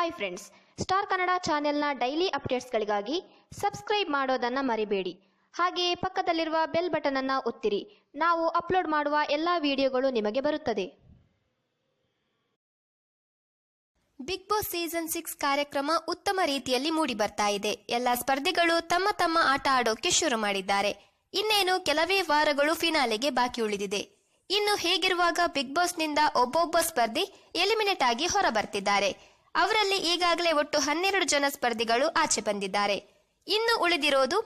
Hi friends, star Kannada ಚಾನೆಲ್ನ daily ಅಪ್ಡೇಟ್ಸ್ಗಳಿಗಾಗಿ subscribe ಮಾಡೋದನ್ನು ಮರಿಬೇಡಿ. ಹಾಗೆಯೇ ಪಕ್ಕದಲ್ಲಿರುವ ಬೆಲ್ ಬಟನ್ ಅನ್ನು ಒತ್ತಿರಿ. ನಾವು ಅಪ್ಲೋಡ್ ಮಾಡುವ ಎಲ್ಲ ವಿಡಿಯೋಗಳು ನಿಮಗೆ ಬರುತ್ತದೆ. ಬಿಗ್ ಬಾಸ್ ಸೀಸನ್ 6 ಕಾರ್ಯಕ್ರಮ ಉತ್ತಮ ರೀತಿಯಲ್ಲಿ ಮೂಡಿ ಬರ್ತಾ ಇದೆ. ಎಲ್ಲ ಸ್ಪರ್ಧಿಗಳು ತಮ್ಮ ತಮ್ಮ ಆಟ ಆಡೋಕೆ ಶುರು ಮಾಡಿದ್ದಾರೆ. ಇನ್ನೇನು ಕೆಲವೇ ವಾರಗಳು ಫಿನಾಲೆಗೆ ಬಾಕಿ ಉಳಿದಿದೆ. ಇನ್ನು ಹೀಗಿರುವಾಗ ಬಿಗ್ ಬಾಸ್ನಿಂದ ಒಬ್ಬೊಬ್ಬ ಸ್ಪರ್ಧಿ ಎಲಿಮಿನೇಟ್ ಆಗಿ ಹೊರ ಬರ್ತಿದ್ದಾರೆ. ಅವರಲ್ಲಿ ಈಗಾಗಲೇ ಒಟ್ಟು 12 ಜನ ಸ್ಪರ್ಧಿಗಳು ಆಚೆ ಬಂದಿದ್ದಾರೆ. ಇನ್ನು ಉಳಿದಿರೋದು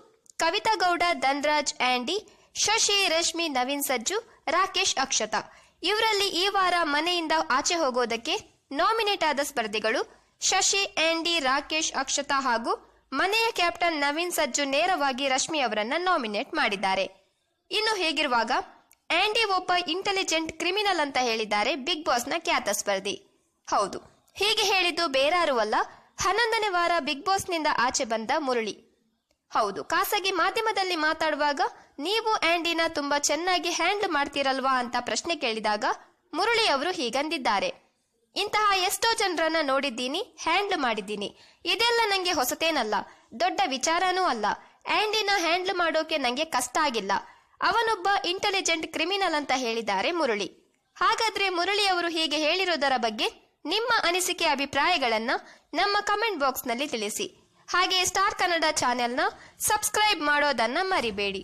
ಕವಿತಾ ಗೌಡ, ಧನ್ರಾಜ್, ಆಂಡಿ, ಶಶಿ, ರಶ್ಮಿ, ನವೀನ್ ಸಜ್ಜು, ರಾಕೇಶ್, ಅಕ್ಷತಾ. ಇವರಲ್ಲಿ ಈ ವಾರ ಮನೆಯಿಂದ ಆಚೆ ಹೋಗೋದಕ್ಕೆ ನಾಮಿನೇಟ್ ಆದ ಸ್ಪರ್ಧಿಗಳು ಶಶಿ, ಆಂಡಿ, ರಾಕೇಶ್, ಅಕ್ಷತಾ ಹಾಗೂ ಮನೆಯ ಕ್ಯಾಪ್ಟನ್ ನವೀನ್ ಸಜ್ಜು ನೇರವಾಗಿ ರಶ್ಮಿ ಅವರನ್ನ ನಾಮಿನೇಟ್ ಮಾಡಿದ್ದಾರೆ. ಇನ್ನು ಹೀಗಿರುವಾಗ ಆಂಡಿ ಒಬ್ಬ ಇಂಟೆಲಿಜೆಂಟ್ ಕ್ರಿಮಿನಲ್ ಅಂತ ಹೇಳಿದ್ದಾರೆ ಬಿಗ್ ಬಾಸ್ನ ಖ್ಯಾತ ಸ್ಪರ್ಧಿ. ಹೌದು, ಹೀಗೆ ಹೇಳಿದ್ದು ಬೇರಾರೂ ಅಲ್ಲ, 11ನೇ ವಾರ ಬಿಗ್ ಬಾಸ್ನಿಂದ ಆಚೆ ಬಂದ ಮುರಳಿ. ಹೌದು, ಖಾಸಗಿ ಮಾಧ್ಯಮದಲ್ಲಿ ಮಾತಾಡುವಾಗ ನೀವು ಆಂಡಿನ ತುಂಬಾ ಚೆನ್ನಾಗಿ ಹ್ಯಾಂಡಲ್ ಮಾಡ್ತೀರಲ್ವಾ ಅಂತ ಪ್ರಶ್ನೆ ಕೇಳಿದಾಗ ಮುರಳಿ ಅವರು ಹೀಗಂದಿದ್ದಾರೆ. ಇಂತಹ ಎಷ್ಟೋ ಜನರನ್ನ ನೋಡಿದ್ದೀನಿ, ಹ್ಯಾಂಡಲ್ ಮಾಡಿದ್ದೀನಿ. ಇದೆಲ್ಲ ನಂಗೆ ಹೊಸತೇನಲ್ಲ, ದೊಡ್ಡ ವಿಚಾರನೂ ಅಲ್ಲ. ಆಂಡಿನ ಹ್ಯಾಂಡಲ್ ಮಾಡೋಕೆ ನಂಗೆ ಕಷ್ಟ ಆಗಿಲ್ಲ. ಅವನೊಬ್ಬ ಇಂಟೆಲಿಜೆಂಟ್ ಕ್ರಿಮಿನಲ್ ಅಂತ ಹೇಳಿದ್ದಾರೆ ಮುರಳಿ. ಹಾಗಾದ್ರೆ ಮುರಳಿ ಅವರು ಹೀಗೆ ಹೇಳಿರೋದರ ಬಗ್ಗೆ ನಿಮ್ಮ ಅನಿಸಿಕೆ, ಅಭಿಪ್ರಾಯಗಳನ್ನ ನಮ್ಮ ಕಮೆಂಟ್ ಬಾಕ್ಸ್ ನಲ್ಲಿ ತಿಳಿಸಿ. ಹಾಗೆ ಸ್ಟಾರ್ ಕನ್ನಡ ಚಾನೆಲ್ನ ಸಬ್ಸ್ಕ್ರೈಬ್ ಮಾಡೋದನ್ನ ಮರಿಬೇಡಿ.